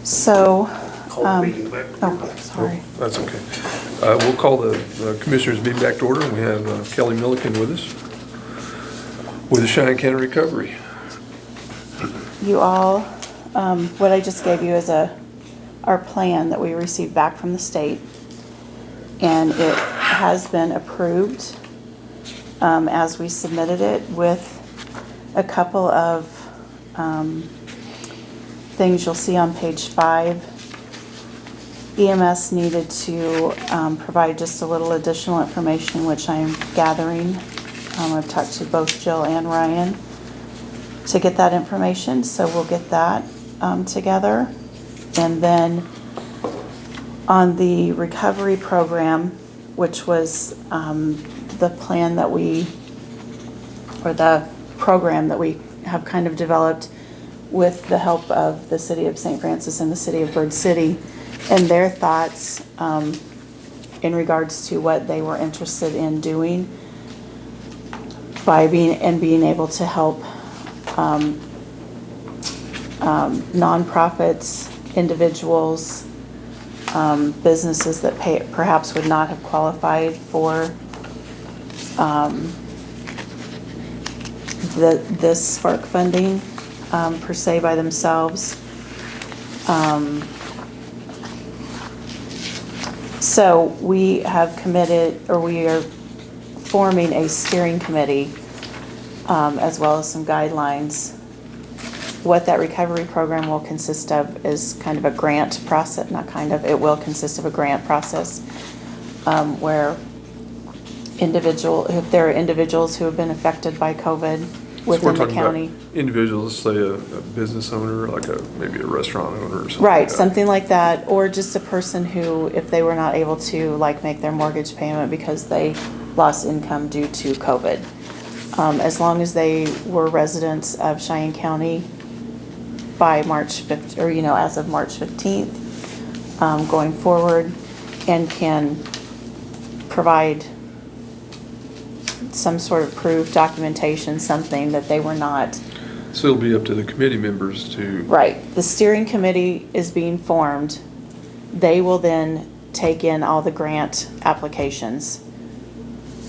So, Call the meeting back. oh, sorry. That's okay. We'll call the Commissioners meeting back to order. We have Kelly Milliken with us with the Cheyenne County Recovery. You all, what I just gave you is our plan that we received back from the state. And it has been approved as we submitted it, with a couple of things you'll see on page 5. EMS needed to provide just a little additional information, which I'm gathering. I've talked to both Jill and Ryan to get that information, so we'll get that together. And then on the recovery program, which was the plan that or the program that we have kind of developed with the help of the City of St. Francis and the City of Bird City, and their thoughts in regards to what they were interested in doing by being able to help nonprofits, individuals, businesses that perhaps would not have qualified for this spark funding per se by themselves. So we have committed, or we are forming a steering committee as well as some guidelines. What that recovery program will consist of is kind of a grant process, it will consist of a grant process where if there are individuals who have been affected by COVID within the county. About individuals, say a business owner, like maybe a restaurant owner or something. Right, like that. something like that, or just a person who, if they were not able to make their mortgage payment because they lost income due to COVID. As long as they were residents of Cheyenne County by March 5th, or as of March 15th, going forward, and can provide some sort of proof, documentation, something that they were not. So it'll be up to the committee members to. Right. The steering committee is being formed. They will then take in all the grant applications,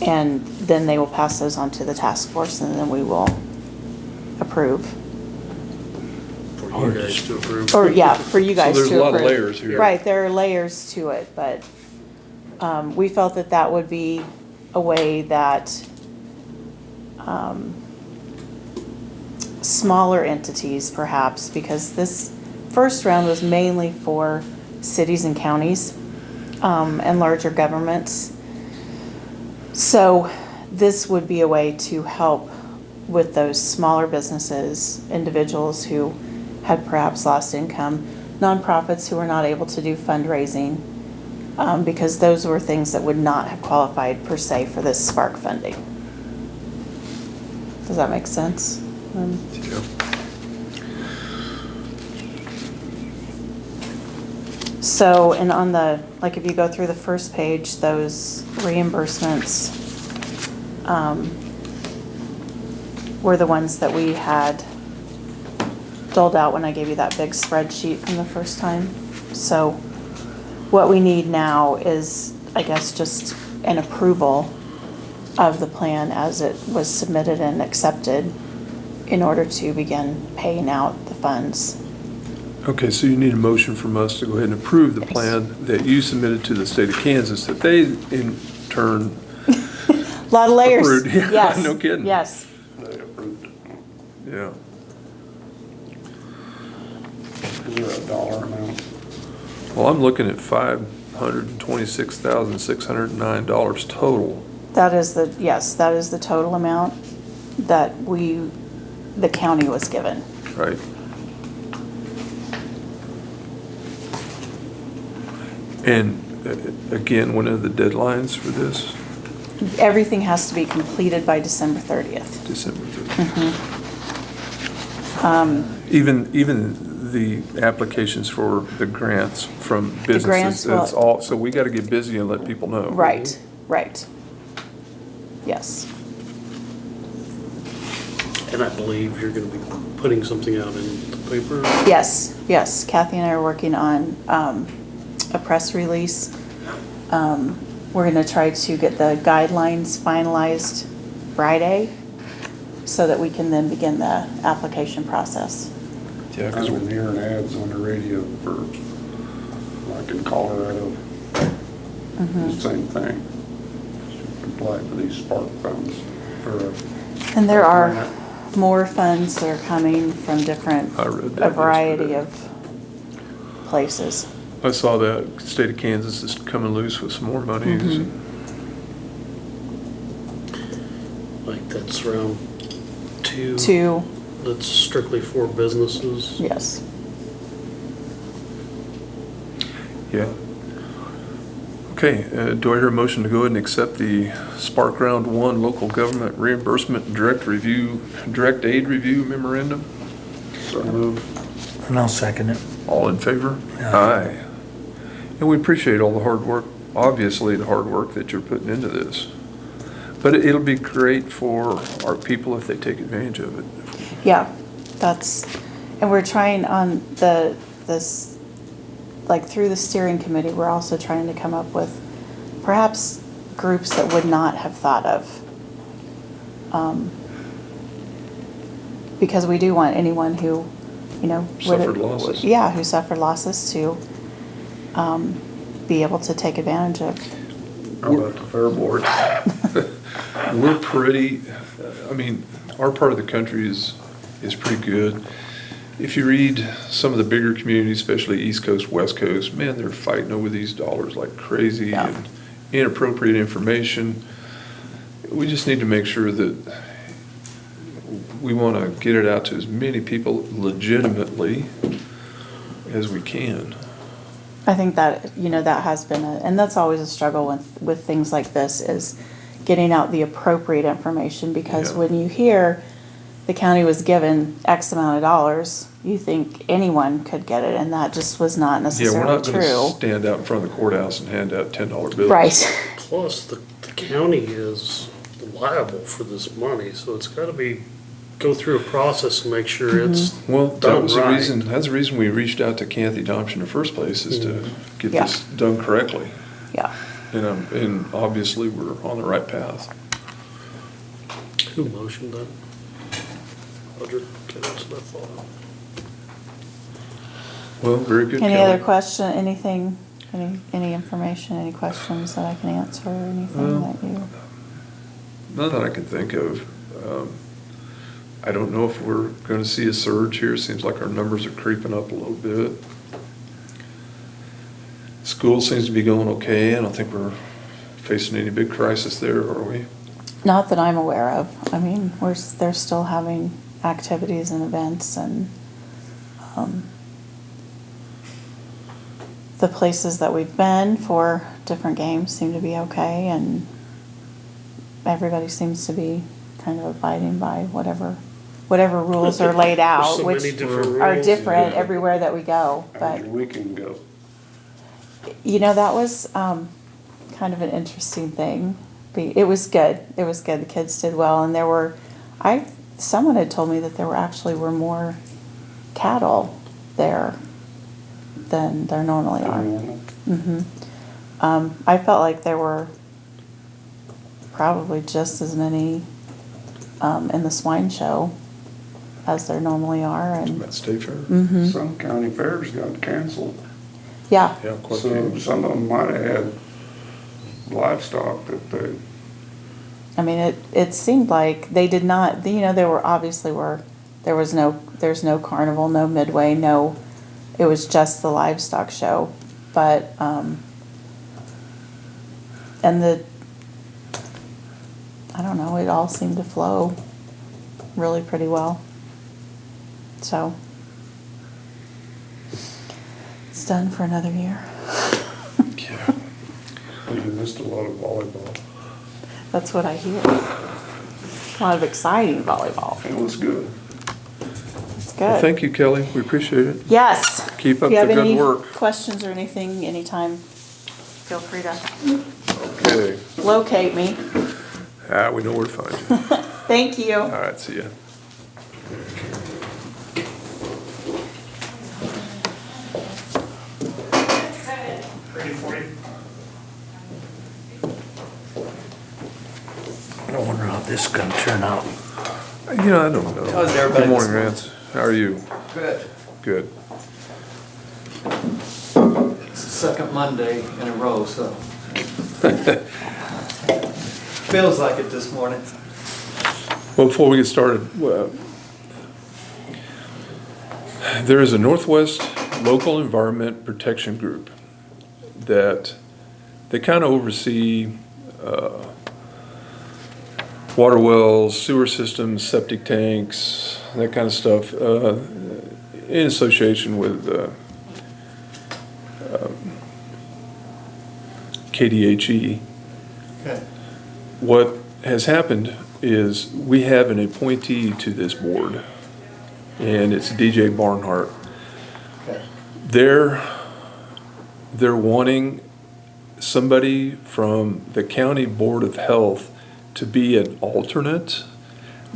and then they will pass those on to the task force, and then we will approve. For you guys to approve. Or, yeah, for you guys to approve. So there's a lot of layers here. Right, there are layers to it, but we felt that would be a way that smaller entities perhaps, because this first round was mainly for cities and counties and larger governments. So this would be a way to help with those smaller businesses, individuals who had perhaps lost income, nonprofits who were not able to do fundraising, because those were things that would not have qualified per se for this spark funding. Does that make sense? Yeah. So, and on if you go through the first page, those reimbursements were the ones that we had doled out when I gave you that big spreadsheet from the first time. So what we need now is, I guess, just an approval of the plan as it was submitted and accepted in order to begin paying out the funds. Okay, so you need a motion from us to go ahead and approve the Yes. plan that you submitted to the state of Kansas, that they in turn A lot of layers. approved. Yeah, Yes. no kidding. Yes. They approved. Yeah. Is there a dollar amount? Well, I'm looking at $526,609 total. That is the total amount that the county was given. Right. And again, when are the deadlines for this? Everything has to be completed by December 30th. December 30th. Even the applications for the grants from businesses, grants will- that's all, so we gotta get busy and let people know. Right, right. Yes. And I believe you're gonna be putting something out in the paper. Yes, yes. Kathy and I are working on a press release. We're gonna try to get the guidelines finalized Friday so that we can then begin the application process. Yeah, I've because been hearing ads on the radio for, like in Colorado, the same thing. Apply for these spark funds for And there are grant. more funds that are coming from different, I read that a variety yesterday. of places. I saw that state of Kansas is coming loose with some more monies. Mhm. Like that's round two. Two, That's strictly for businesses. yes. Yeah. Okay, do I hear a motion to go ahead and accept the Spark Round 1 Local Government Reimbursement and Direct Aid Review Memorandum? So move. And I'll second it. All in favor? Aye. And we appreciate all the hard work, obviously the hard work that you're putting into this. But it'll be great for our people if they take advantage of it. Yeah, and we're trying on this, like through the steering committee, we're also trying to come up with perhaps groups that would not have thought of. Because we do want anyone who, Suffered losses. Yeah, who suffered losses to, be able to take advantage of. How about the fair board? We're pretty, I mean, our part of the country is pretty good. If you read some of the bigger communities, especially East Coast, West Coast, man, they're fighting over these dollars like crazy Yeah. and inappropriate information. We just need to make sure that we want to get it out to as many people legitimately as we can. I think that, that has been and that's always a struggle with things like this, is getting out the appropriate information, because Yeah. when you hear the county was given X amount of dollars, you think anyone could get it, and that just was not Yeah, we're necessarily not going to true. stand out in front of the courthouse and hand out $10 bills. Right. Plus, the county is liable for this money, so it's gotta go through a process and make sure it's Well, that done was the right. reason, that's the reason we reached out to Kathy Adoption in the first place, is to get Yeah. this done correctly. Yeah. And obviously, we're on the right path. Who motioned that? Roger, okay, that's what I thought. Well, very good, Any Kelly. other question, anything, any information, any questions that I can answer, or anything Well, that you? None that I can think of. I don't know if we're going to see a surge here. It seems like our numbers are creeping up a little bit. School seems to be going okay. I don't think we're facing any big crisis there, are we? Not that I'm aware of. I mean, they're still having activities and events, and the places that we've been for different games seem to be okay, and everybody seems to be kind of abiding by whatever rules are laid There's out, so which many different are rules. different everywhere that we go. But We can go. that was kind of an interesting thing. It was good. It was good. The kids did well, and someone had told me that there were more cattle there than there normally are. I felt like there were probably just as many in the swine show as there normally are, and At State Fair? Some county fairs got canceled, yeah, Yeah, quite a so few. some of them might have had livestock that they, I mean, it seemed like they did not, there was there's no carnival, no midway, it was just the livestock show. But, I don't know, it all seemed to flow really pretty well. So, it's done for another year. Yeah. you missed a lot of volleyball. That's what I hear. A lot of exciting volleyball. It was good. It's Well, good. thank you, Kelly. We appreciate it. Yes. Keep up If you have the good any work. questions or anything, anytime, feel free to Okay. locate me. We know where to find you. Thank you. All right, see ya. this is gonna turn out? I don't know. How's everybody Good morning, this morning? Rance. How are you? Good. Good. It's the second Monday in a row, so. Feels like it this morning. Well, before we get started, there is a Northwest Local Environment Protection Group that they kind of oversee water wells, sewer systems, septic tanks, that kind of stuff, in association with KDHE. Okay. What has happened is we have an appointee to this board, and it's DJ Barnhart. Okay. They're wanting somebody from the county board of health to be an alternate,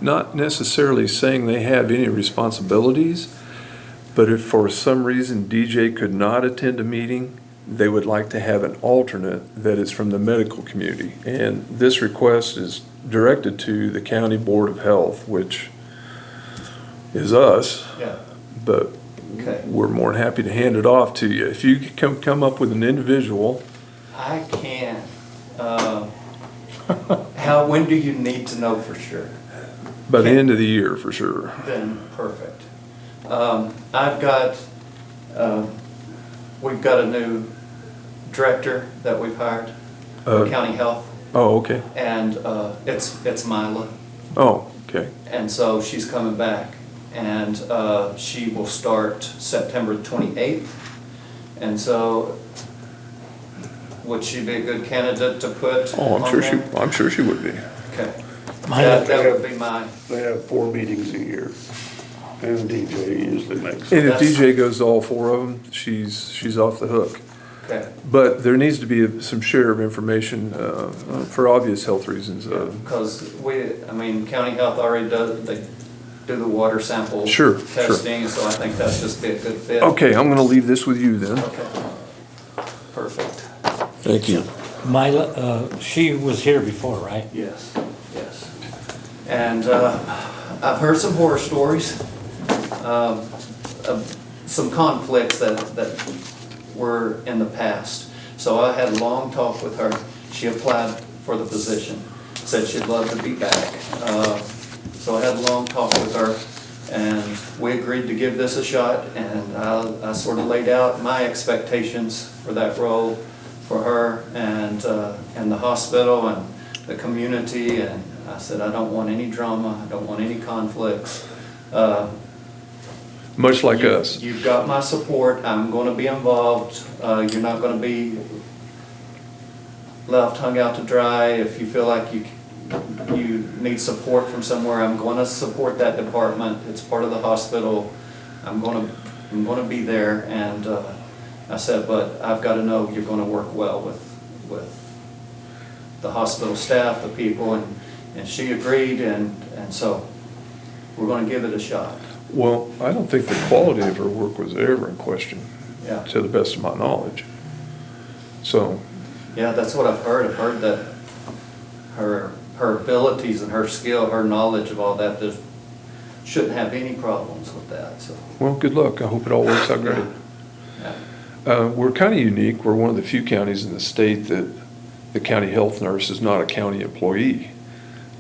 not necessarily saying they have any responsibilities, but if for some reason DJ could not attend a meeting, they would like to have an alternate that is from the medical community. And this request is directed to the county board of health, which is us, Yeah. but Okay. we're more than happy to hand it off to you. If you could come up with an individual, I can. When do you need to know for sure? by the end of the year for sure. Then perfect. I've got, we've got a new director that we've hired for Uh, county health, Oh, okay. and it's Mila. Oh, okay. And so she's coming back, and she will start September 28th. And so, would she be a good candidate to put Oh, on I'm there? sure she would be. Okay. My- That would be my, They have 4 meetings a year, and DJ usually makes. And if That's- DJ goes to all 4 of them, she's off the hook. okay. But there needs to be some share of information for obvious health reasons. Because county health already does, they do the water sample Sure, testing, so I think that's just be a good fit. Okay, I'm gonna leave this with you then. Okay. Perfect. Thank you. Mila, she was here before, right? Yes, yes. And I've heard some horror stories, of some conflicts that were in the past. So I had a long talk with her. She applied for the position, said she'd love to be back. So I had a long talk with her, and we agreed to give this a shot, and I sort of laid out my expectations for that role for her and the hospital and the community, and I said, I don't want any drama, I don't want any conflicts. Much like us. You've got my support, I'm gonna be involved, you're not gonna be left hung out to dry. If you feel like you need support from somewhere, I'm gonna support that department, it's part of the hospital, I'm gonna be there, and I said, but I've gotta know you're gonna work well with the hospital staff, the people, and she agreed, and so we're gonna give it a shot. Well, I don't think the quality of her work was ever in question, Yeah, to the best of my knowledge. So, yeah, that's what I've heard. I've heard that her abilities and her skill, her knowledge of all that, there shouldn't have any problems with that, so. well, good luck. I hope it all works out great. Yeah. We're kind of unique. We're one of the few counties in the state that the county health nurse is not a county employee.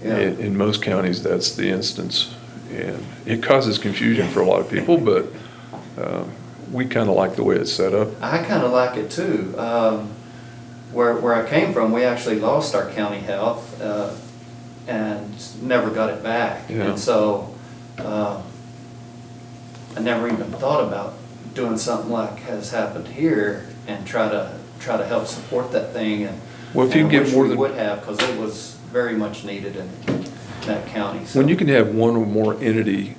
Yeah. In most counties, that's the instance. And it causes confusion for a lot of people, but we kind of like the way it's set up. I kind of like it too. Where I came from, we actually lost our county health and never got it back. Yeah. And so I never even thought about doing something like has happened here and try to help support that thing. And Well, if you and I get wish more we than- would have, because it was very much needed in that county. So, When you can have one or more entity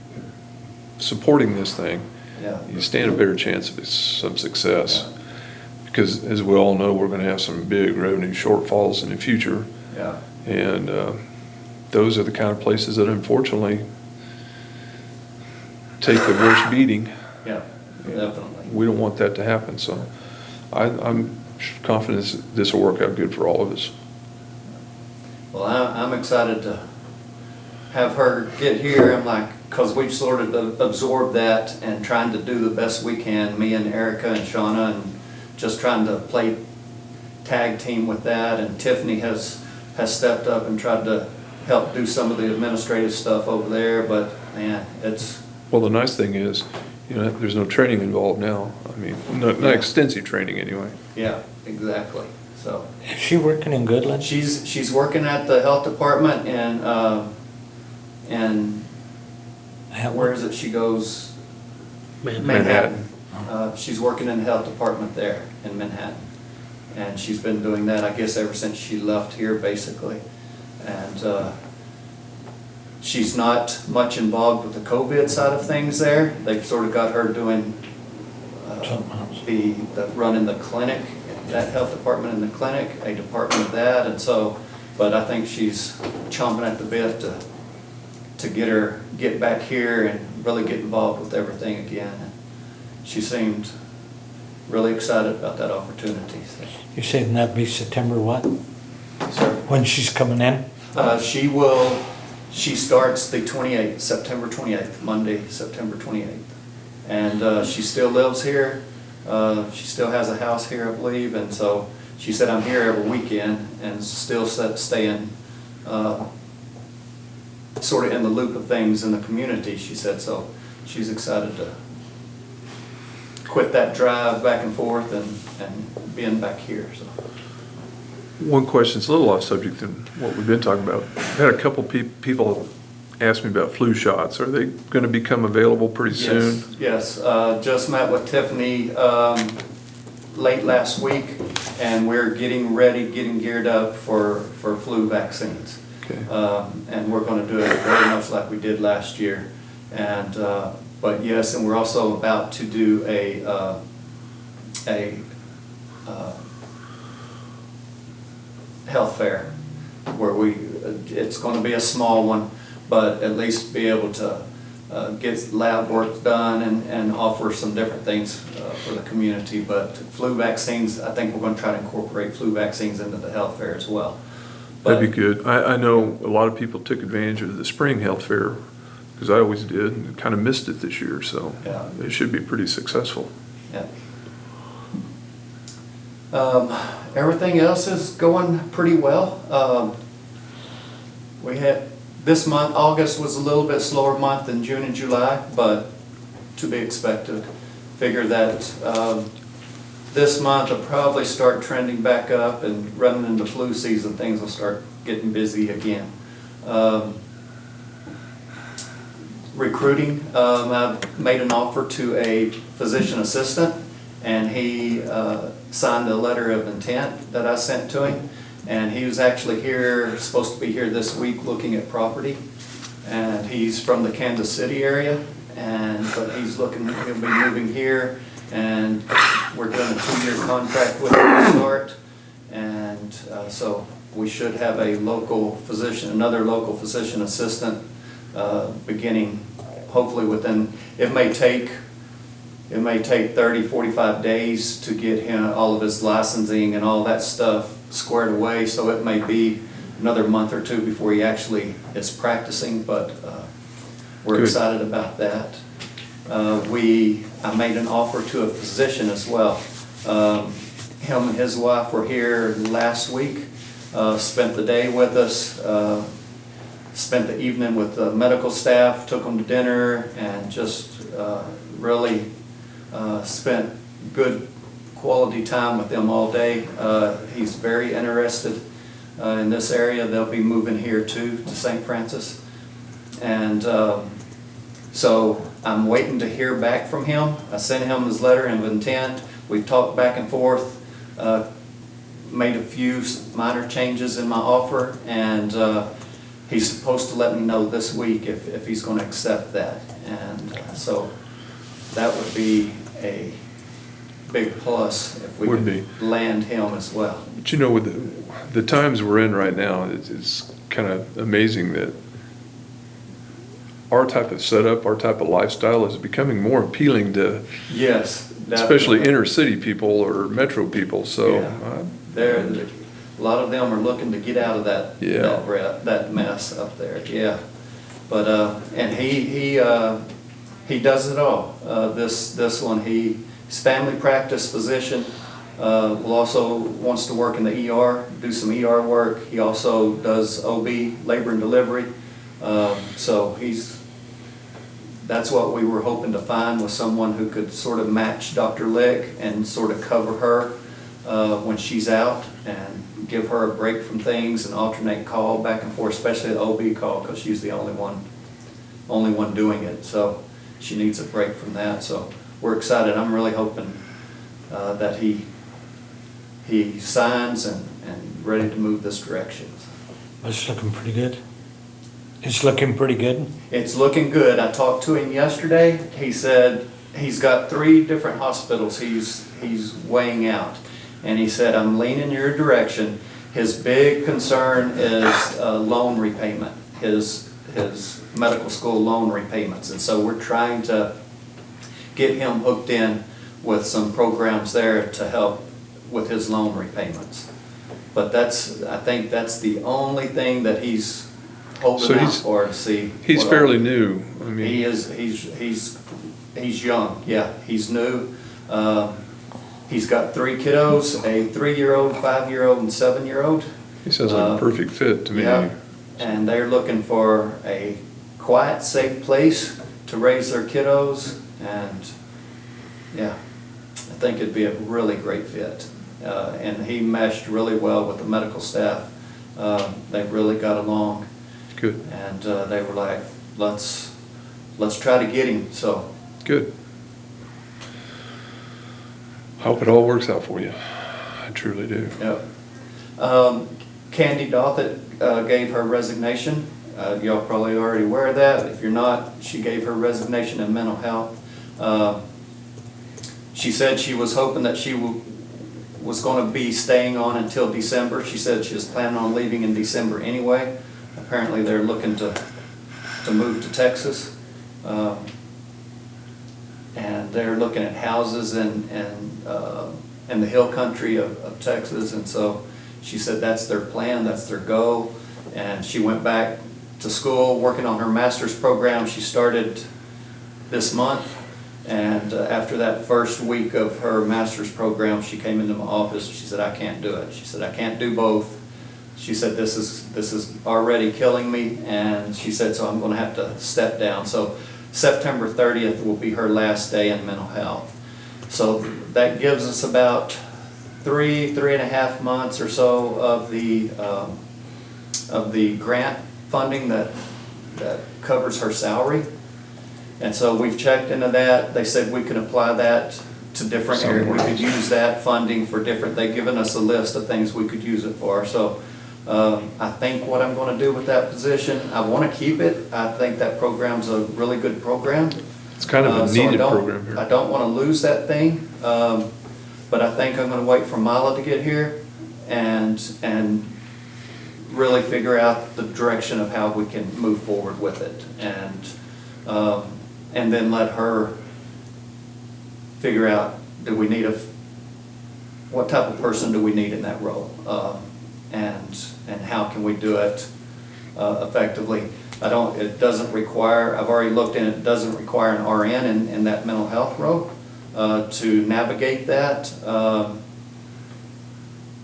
supporting this thing, yeah, you stand a better chance of some success. Because as we all know, we're going to have some big revenue shortfalls in the future. yeah, And those are the kind of places that unfortunately take the worst beating. yeah, definitely. We don't want that to happen, so I'm confident this will work out good for all of us. Well, I'm excited to have her get here, I'm like, because we've sort of absorbed that and trying to do the best we can, me and Erica and Shauna, and just trying to play tag team with that. And Tiffany has stepped up and tried to help do some of the administrative stuff over there, but man, it's, Well, the nice thing is, there's no training involved now. I mean, not extensive training anyway. yeah, exactly, so. Is she working in Goodland? She's working at the health department and where is it she goes? Manhattan. She's working in the health department there in Manhattan. And she's been doing that, I guess, ever since she left here, basically. And she's not much involved with the COVID side of things there. They've sort of got her doing Something else. the running the clinic, that health department in the clinic, a department of that, and so, but I think she's chomping at the bit to get back here and really get involved with everything again. And she seemed really excited about that opportunity. So. You saying that'd be September what? So, When she's coming in? she starts the 28th, September 28th, Monday, September 28th. And she still lives here. She still has a house here, I believe, and so she said, I'm here every weekend and still staying sort of in the loop of things in the community, she said, so she's excited to quit that drive back and forth and being back here, so. One question's a little off subject than what we've been talking about. I've had a couple people ask me about flu shots. Are they going to become available pretty soon? Yes, just met with Tiffany late last week, and we're getting ready, getting geared up for flu vaccines. Okay. And we're going to do it very much like we did last year. And but yes, and we're also about to do a health fair where it's going to be a small one, but at least be able to get lab work done and offer some different things for the community. But flu vaccines, I think we're going to try to incorporate flu vaccines into the health fair as well. That'd be good. I know a lot of people took advantage of the spring health fair, because I always did, and kind of missed it this year, so Yeah. it should be pretty successful. Yeah. Everything else is going pretty well. We had, this month, August was a little bit slower month than June and July, but to be expected. Figure that this month will probably start trending back up, and running into flu season, things will start getting busy again. Recruiting, I've made an offer to a physician assistant, and he signed a letter of intent that I sent to him. And he was actually here, supposed to be here this week looking at property. And he's from the Kansas City area, but he's looking, he'll be moving here. And we're doing a 2-year contract with him to start. And so we should have a local physician, another local physician assistant beginning hopefully within, it may take 30, 45 days to get him all of his licensing and all that stuff squared away, so it may be another month or two before he actually is practicing, but we're Good. excited about that. I made an offer to a physician as well. Him and his wife were here last week, spent the day with us, spent the evening with the medical staff, took them to dinner, and just really spent good quality time with them all day. He's very interested in this area. They'll be moving here too, to St. Francis. And so I'm waiting to hear back from him. I sent him his letter of intent. We've talked back and forth, made a few minor changes in my offer, and he's supposed to let me know this week if he's going to accept that. And so that would be a big plus if we Would could land him as well. But you know, with the times we're in right now, it's kind of amazing that our type of setup, our type of lifestyle is becoming more appealing to Yes. especially definitely. inner city people or metro people, so. Yeah. A lot of them are looking to get out of that Yeah. that mess up there. Yeah. But, and he does it all. This one, he's family practice physician, will also wants to work in the ER, do some ER work. He also does OB, labor and delivery. So that's what we were hoping to find, was someone who could sort of match Dr. Lick and sort of cover her when she's out, and give her a break from things and alternate call back and forth, especially the OB call, because she's the only one doing it. So she needs a break from that. So we're excited. I'm really hoping that he signs and ready to move this direction. It's looking pretty good. It's looking pretty good. It's looking good. I talked to him yesterday. He said he's got 3 different hospitals he's weighing out. And he said, I'm leaning your direction. His big concern is loan repayment, his medical school loan repayments. And so we're trying to get him hooked in with some programs there to help with his loan repayments. But I think that's the only thing that he's holding out for, to see. He's fairly new. I mean, He is, he's young, yeah, he's new. He's got 3 kiddos, a 3-year-old, 5-year-old, and 7-year-old. he sounds like a perfect fit to me. Yeah, and they're looking for a quiet, safe place to raise their kiddos, and yeah, I think it'd be a really great fit. And he meshed really well with the medical staff. They really got along. Good. And they were like, let's try to get him, so. Good. Hope it all works out for you. I truly do. Yep. Candy Dothett gave her resignation. Y'all probably already aware of that. If you're not, she gave her resignation in mental health. She said she was hoping that she was going to be staying on until December. She said she was planning on leaving in December anyway. Apparently they're looking to move to Texas. And they're looking at houses in the hill country of Texas. And so she said that's their plan, that's their goal. And she went back to school working on her master's program. She started this month. And after that first week of her master's program, she came into my office. She said, I can't do it. She said, I can't do both. She said, this is already killing me. And she said, so I'm going to have to step down. So September 30th will be her last day in mental health. So that gives us about 3.5 months or so of the grant funding that covers her salary. And so we've checked into that. They said we could apply that to different areas. We could use that funding for different, they've given us a list of things we could use it for. So I think what I'm going to do with that position, I want to keep it. I think that program's a really good program. It's kind of a needed program here. I don't want to lose that thing, but I think I'm going to wait for Mila to get here and really figure out the direction of how we can move forward with it, and then let her figure out, what type of person do we need in that role, and how can we do it effectively. It doesn't require, I've already looked in it doesn't require an RN in that mental health role to navigate that.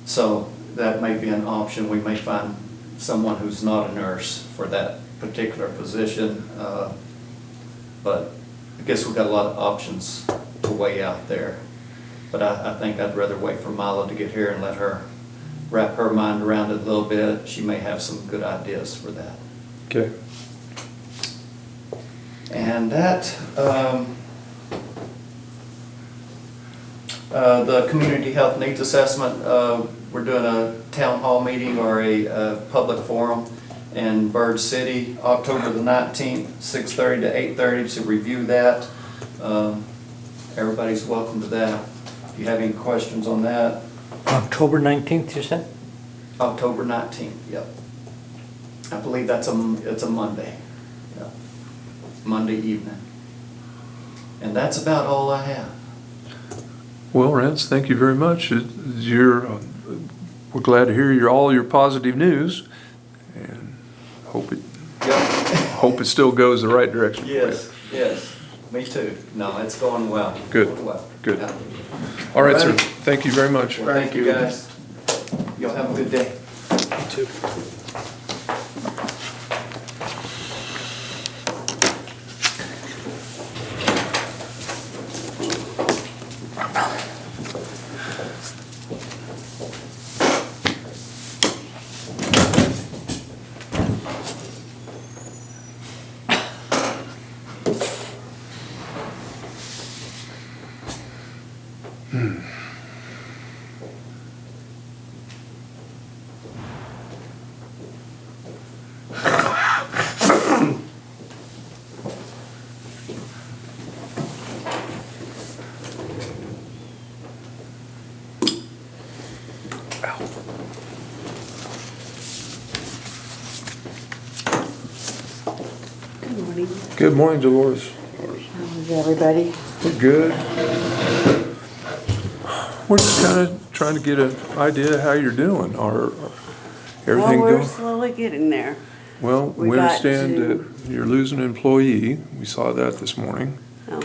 So that may be an option. We may find someone who's not a nurse for that particular position. But I guess we've got a lot of options to weigh out there. But I think I'd rather wait for Mila to get here and let her wrap her mind around it a little bit. She may have some good ideas for that. Okay. And that, the community health needs assessment, we're doing a town hall meeting or a public forum in Bird City, October the 19th, 6:30 to 8:30 to review that. Everybody's welcome to that. If you have any questions on that. October 19th, you said? October 19th, yep. I believe it's a Monday. Yep. Monday evening. And that's about all I have. Well, Rance, thank you very much. We're glad to hear all your positive news, and hope hope it still goes the right direction. for you. Yes, me too. No, it's going well. Good, Going well. good. Yeah. All right, sir. Alright. Thank you very much. Well, thank you, guys. Y'all have a good day. Me too. Good morning. Good morning, Dolores. How's everybody? We're good. We're just kind of trying to get an idea of how you're doing. Everything Well, we're going? slowly getting there. Well, we we got understand to- that you're losing an employee. We saw that this morning. Oh,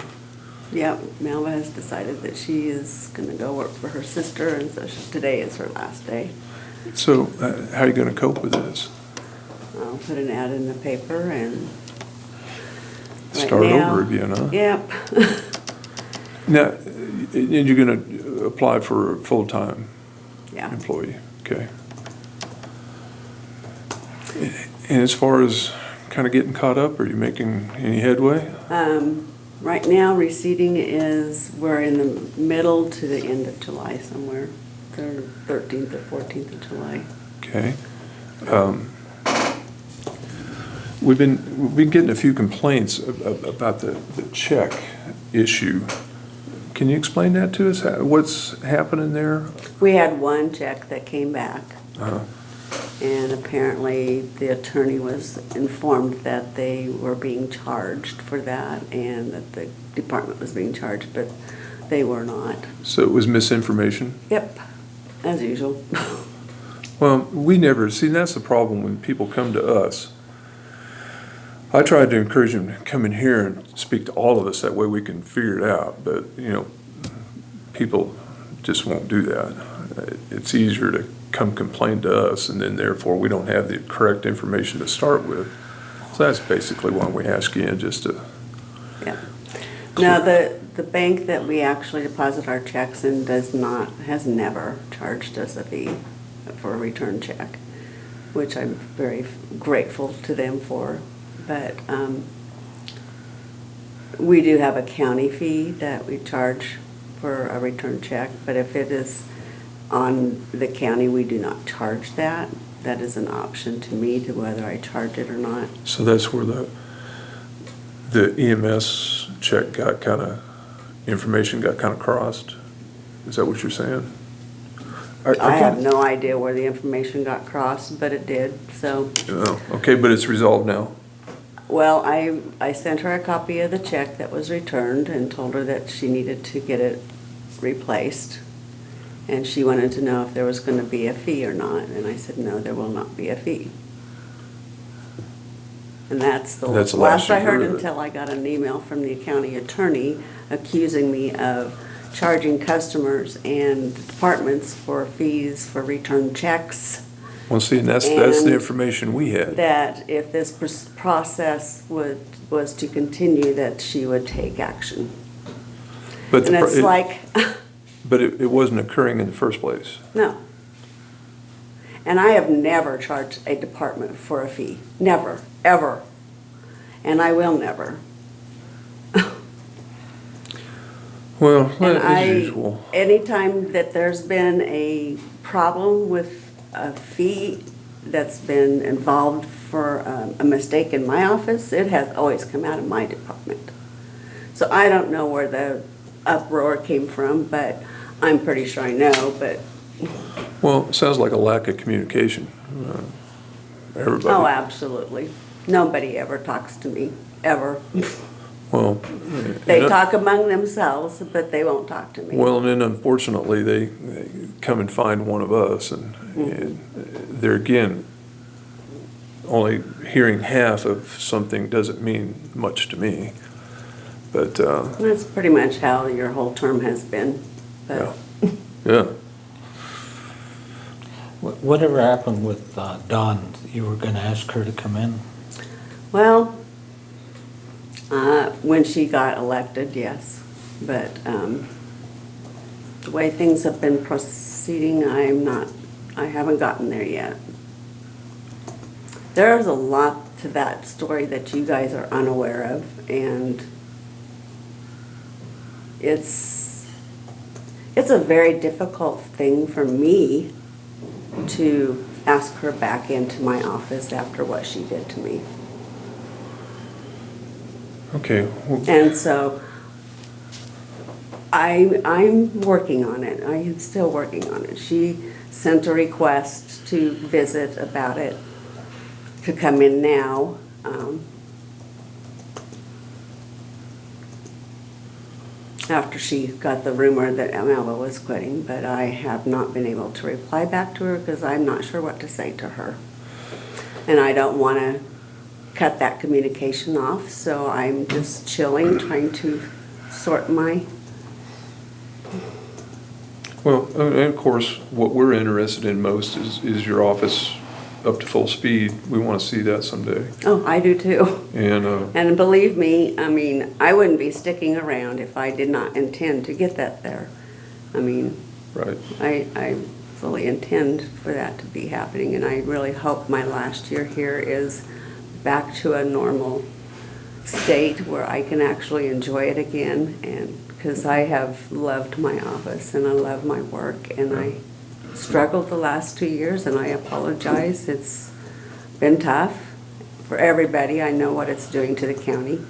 yeah, Melva has decided that she is gonna go work for her sister, and so today is her last day. So how are you going to cope with this? I'll put an ad in the paper and. right Start now- over again, huh? Yep. Now, and you're going to apply for a full-time Yeah. employee, okay? And as far as kind of getting caught up, are you making any headway? Right now, receipting is, we're in the middle to the end of July somewhere, the 13th or 14th of July. Okay. We've been getting a few complaints about the check issue. Can you explain that to us? What's happening there? We had one check that came back. Uh, And apparently, the attorney was informed that they were being charged for that and that the department was being charged, but they were not. So it was misinformation? Yep, as usual. Well, we never, see, that's the problem when people come to us. I tried to encourage them to come in here and speak to all of us, that way we can figure it out, but, people just won't do that. It's easier to come complain to us, and then therefore we don't have the correct information to start with. So that's basically why we ask you in, just to, Yeah. Now, the bank that we actually deposit our checks in has never charged us a fee for a return check, which I'm very grateful to them for. But we do have a county fee that we charge for a return check, but if it is on the county, we do not charge that. That is an option to me to whether I charge it or not. so that's where the EMS check got kind of, information got kind of crossed? Is that what you're saying? I have no idea where the information got crossed, but it did, so. Oh, okay, but it's resolved now? Well, I sent her a copy of the check that was returned and told her that she needed to get it replaced. And she wanted to know if there was gonna be a fee or not, and I said, no, there will not be a fee. And that's the That's the last last I you've heard heard of it. until I got an email from the county attorney accusing me of charging customers and departments for fees for return checks. Well, see, and that's the And information we had. That if this process was to continue, that she would take action. But And it's like, But it wasn't occurring in the first place. no. And I have never charged a department for a fee. Never, ever. And I will never. Well, And as usual. anytime that there's been a problem with a fee that's been involved for a mistake in my office, it has always come out of my department. So I don't know where the uproar came from, but I'm pretty sure I know, but, Well, it sounds like a lack of communication. Everybody. oh, absolutely. Nobody ever talks to me, ever. Well. They and- talk among themselves, but they won't talk to me. Well, and then unfortunately, they come and find one of us, and they're again, only hearing half of something doesn't mean much to me. But, That's pretty much how your whole term has been. yeah, But yeah. Whatever happened with Dawn? You were gonna ask her to come in? Well, when she got elected, yes. But the way things have been proceeding, I haven't gotten there yet. There's a lot to that story that you guys are unaware of, and it's a very difficult thing for me to ask her back into my office after what she did to me. Okay, well, And so I'm working on it. I am still working on it. She sent a request to visit about it, to come in now. After she got the rumor that Melba was quitting, but I have not been able to reply back to her because I'm not sure what to say to her. And I don't want to cut that communication off, so I'm just chilling, trying to sort my... well, and of course, what we're interested in most is your office up to full speed. We want to see that someday. Oh, I do too. And, And believe me, I mean, I wouldn't be sticking around if I did not intend to get that there. I mean, right, I fully intend for that to be happening, and I really hope my last year here is back to a normal state where I can actually enjoy it again, and because I have loved my office and I love my work, and I struggled the last 2 years, and I apologize. It's been tough for everybody. I know what it's doing to the county.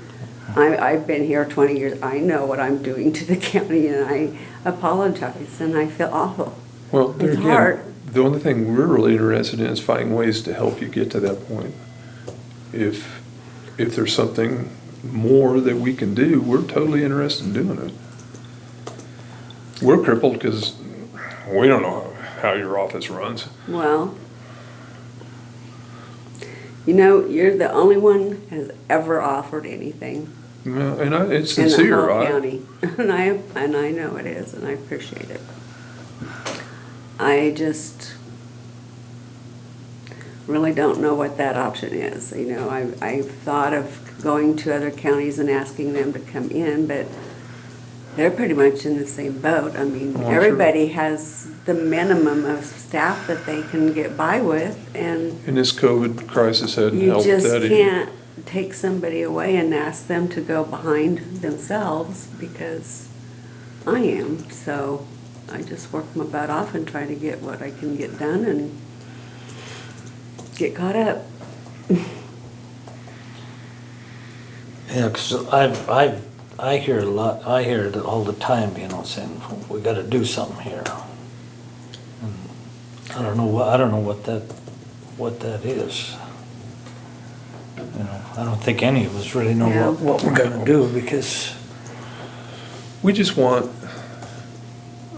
I've been here 20 years. I know what I'm doing to the county, and I apologize, and I feel awful. well, there It's again, hard. the only thing we're really interested in is finding ways to help you get to that point. If there's something more that we can do, we're totally interested in doing it. We're crippled because we don't know how your office runs. Well, you know, you're the only one has ever offered anything Well, and it's in the sincere. whole county, and I know it is, and I appreciate it. I just really don't know what that option is. You know, I've thought of going to other counties and asking them to come in, but they're pretty much in the same boat. I mean, Oh, I'm sure. everybody has the minimum of staff that they can get by with, and And this COVID crisis hadn't you helped just that either. can't take somebody away and ask them to go behind themselves, because I am. So I just work my butt off and try to get what I can get done and get caught up. Yeah, 'cause I hear a lot, I hear it all the time, you know, saying, we gotta do something here. And I don't know what that is. You know, I don't think any of us really know Yeah. what we're gonna do, because, We just want,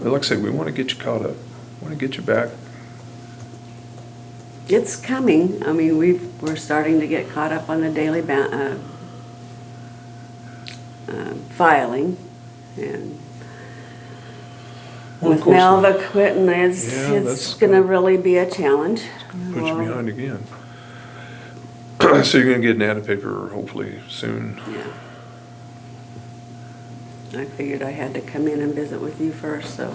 like I say, we want to get you caught up. We want to get you back. It's coming. I mean, we're starting to get caught up on the daily filing, and Well, of with course, Melva quitting, it's Yeah, that's- gonna really be a challenge. Put you Well, behind again. So you're going to get an ad in the paper hopefully soon. Yeah. I figured I had to come in and visit with you first, so.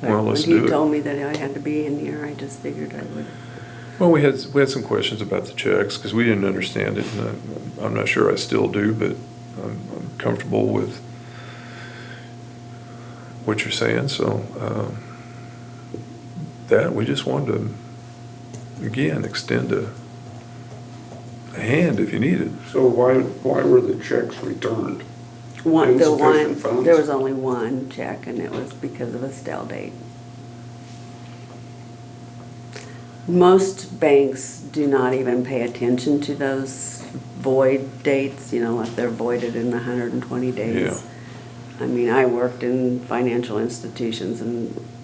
Well, let's do When he it. told me that I had to be in here, I just figured I would. Well, we had some questions about the checks because we didn't understand it, and I'm not sure I still do, but I'm comfortable with what you're saying. So that we just wanted to again extend a hand if you need it. So why were the checks returned? Insufficient funds? There was only one check, and it was because of a stale date. Most banks do not even pay attention to those void dates, you know, if they're voided in 120 days. Yeah. I mean, I worked in financial institutions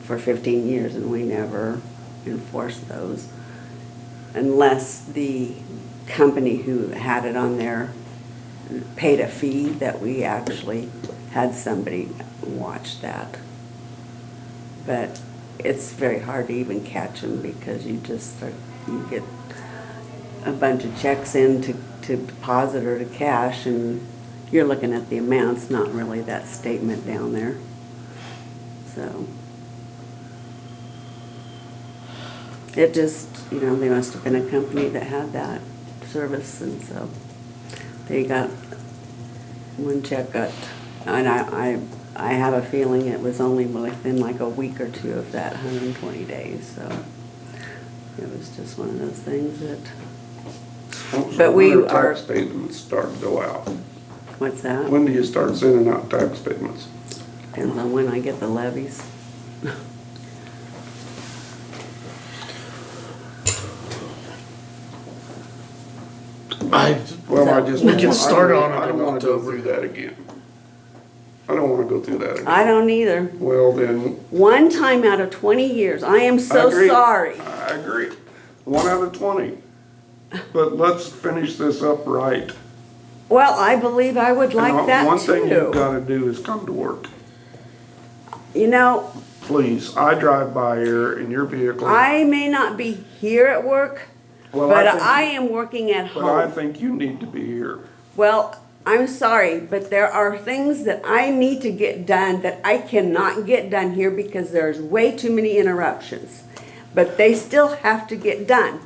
for 15 years, and we never enforced those. unless the company who had it on there paid a fee, that we actually had somebody watch that. But it's very hard to even catch them because you get a bunch of checks in to deposit or to cash, and you're looking at the amounts, not really that statement down there. So it just, they must have been a company that had that service, and so they got one check and I have a feeling it was only within like a week or two of that 120 days, so it was just one of those things that, So but we when are- tax statements start to go out? what's that? When do you start sending out tax statements? Depends on when I get the levies. Well, I just. We can start on it I don't in wanna go October. through that again. I don't wanna go through that again. I don't either. Well, then, One time out of 20 years, I am I so agree. sorry. I agree. 1 out of 20. But let's finish this up right. Well, I believe I would like And that one thing you've too. gotta do is come to work. You know, Please, I drive by here in your vehicle. I may not be here at work, Well, but think- I am working at But I home. think you need to be here. Well, I'm sorry, but there are things that I need to get done that I cannot get done here because there's way too many interruptions. But they still have to get done.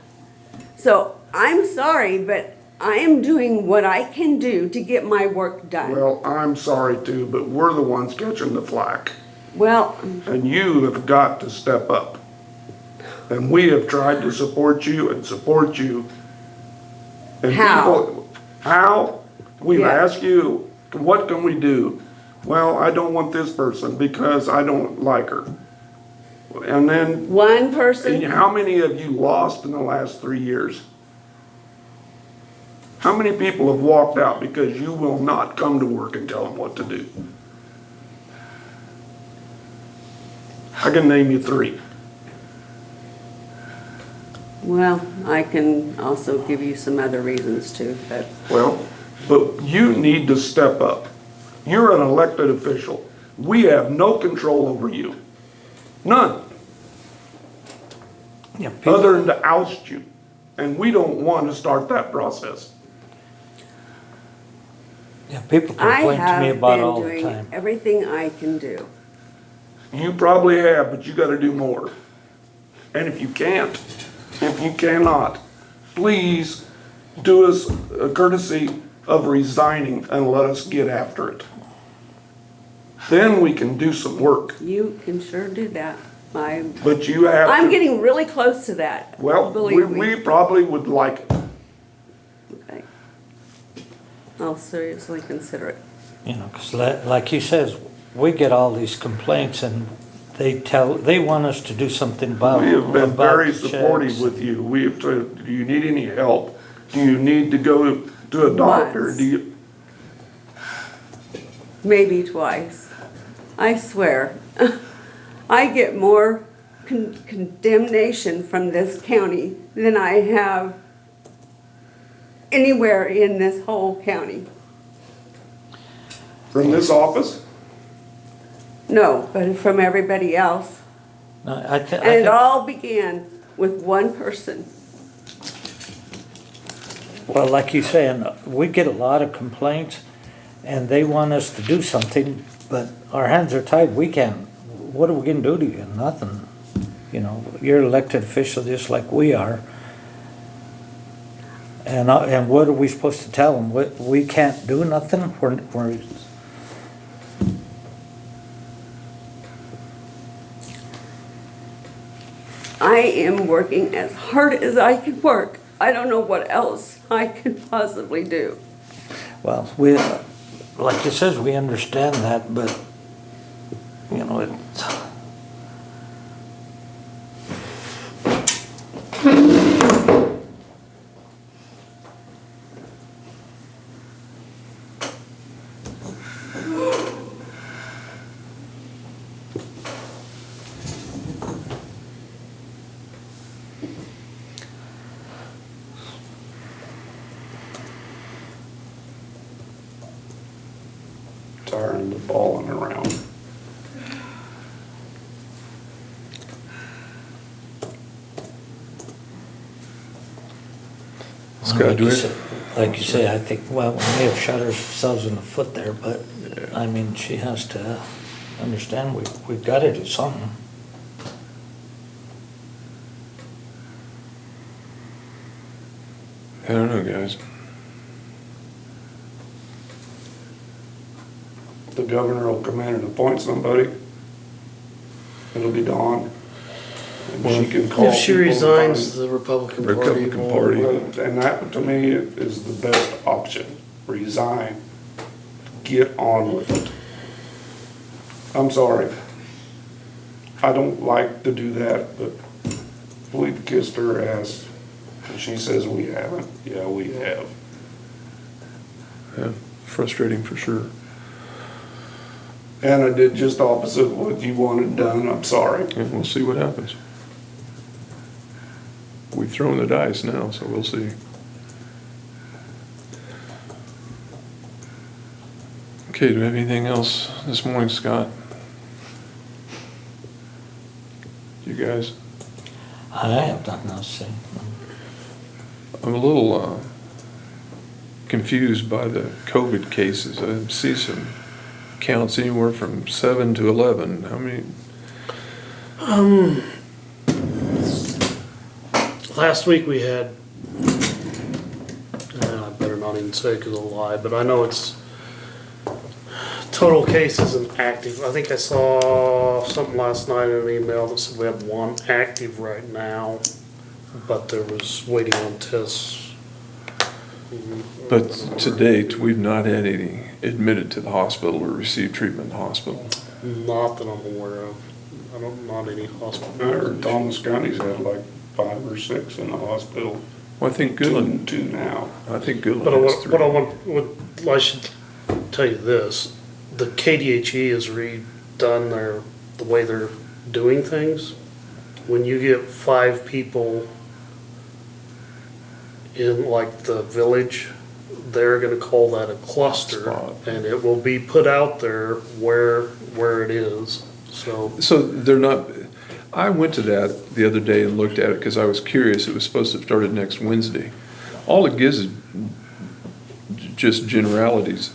So I'm sorry, but I am doing what I can do to get my work done. Well, I'm sorry too, but we're the ones catching the flack. Well, And you have got to step up. And we have tried to support you and support you. And How? people- How? We've Yeah. asked you, what can we do? Well, I don't want this person because I don't like her. And then, one person, how many have you lost in the last 3 years? How many people have walked out because you will not come to work and tell them what to do? I can name you 3. well, I can also give you some other reasons too, but Well, but you need to step up. You're an elected official. We have no control over you. None, Yeah, people, other than to oust you. And we don't want to start that process. yeah, people I complain to me have about been all the doing time. everything I can do. You probably have, but you gotta do more. And if you can't, if you cannot, please do us a courtesy of resigning and let us get after it. Then we can do some work, You can sure do that. but you have to. I'm getting really close to that. Well, believe we me. probably would like it. Okay. I'll seriously consider it. You know, 'cause like he says, we get all these complaints and they want us to do something about We have been about very the supportive checks. with you. We have tried, do you need any help? Do you need to go to a doctor? Once. Do you, Maybe twice. I swear. I get more condemnation from this county than I have anywhere in this whole county. from this office? No, but from everybody else. No, And it all began with one person. well, like you're saying, we get a lot of complaints and they want us to do something, but our hands are tied. We can't. What are we gonna do to you? Nothing. You know, you're an elected official just like we are. And what are we supposed to tell them? We can't do nothing? We're I am working as hard as I can work. I don't know what else I could possibly do. Well, we, like it says, we understand that, but, you know, it's, balling around. Scott, do we? Like you say, I think, well, we may have shot ourselves in the foot there, but, I mean, she has to understand we've gotta do something. I don't know, guys. The governor will come in and appoint somebody. It'll be Dawn. And she can call If she people and resigns, find- the Republican Party Republican will. Party. And that, to me, is the best option. Resign. Get on with it. I'm sorry. I don't like to do that, but we've kissed her ass. And she says we haven't. Yeah, we have. Yeah, frustrating for sure. And I did just opposite what you wanted done. I'm sorry. And we'll see what happens. We've thrown the dice now, so we'll see. Okay, do we have anything else this morning, Scott? You guys? I have nothing else to say. I'm a little confused by the COVID cases. I see some counts anywhere from 7 to 11. How many? Last week we had, I better not even say because I'll lie, but I know it's total cases and active. I think I saw something last night in an email that said we have 1 active right now, but there was waiting on tests. But to date, we've not had any admitted to the hospital or received treatment in the hospital. Not that I'm aware of. Not any hospital. I heard Thomas County's had like 5 or 6 in the hospital. Well, I think Goodland, Two now. I think But Goodland has 3. I should tell you this, the KDHE has redone the way they're doing things. When you get 5 people in like the village, they're gonna call that a cluster. Spot. And it will be put out there where it is, so. So they're not, I went to that the other day and looked at it because I was curious. It was supposed to have started next Wednesday. All it gives is just generalities.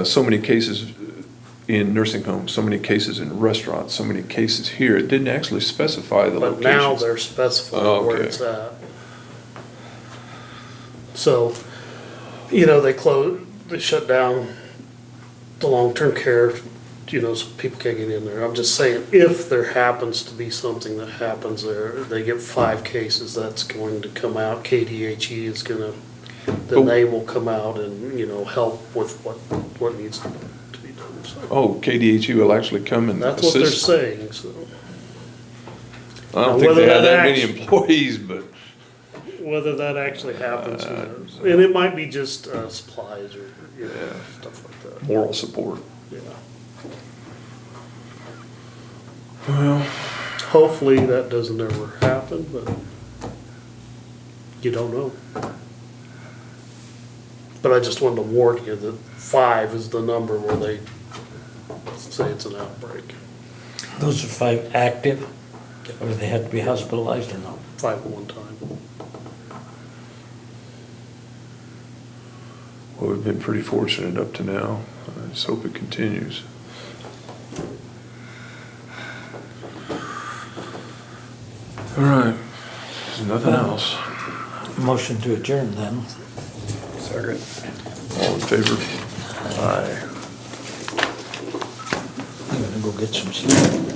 So many cases in nursing homes, so many cases in restaurants, so many cases here. It didn't actually specify the But locations. now they're specifying Oh, where okay. it's at. So, they shut down the long-term care, so people can't get in there. I'm just saying, if there happens to be something that happens there, they get 5 cases, that's going to come out. KDHE is gonna, then they will come out and, help with what needs to be done, so. Oh, KDHE will actually come and That's what they're assist. saying, so. I don't Now, think whether they have that that many actu- employees, but Whether that actually happens, who knows? And it might be just supplies or, stuff like that. moral support. Yeah. Well, Hopefully that doesn't ever happen, but you don't know. But I just wanted to warn you that 5 is the number where they say it's an outbreak. Those are 5 active, or they have to be hospitalized or no? 5 at one time. well, we've been pretty fortunate up to now. I just hope it continues. All right, there's nothing else. Motion to adjourn then. Second. All in favor? Aye. I'm gonna go get some sleep.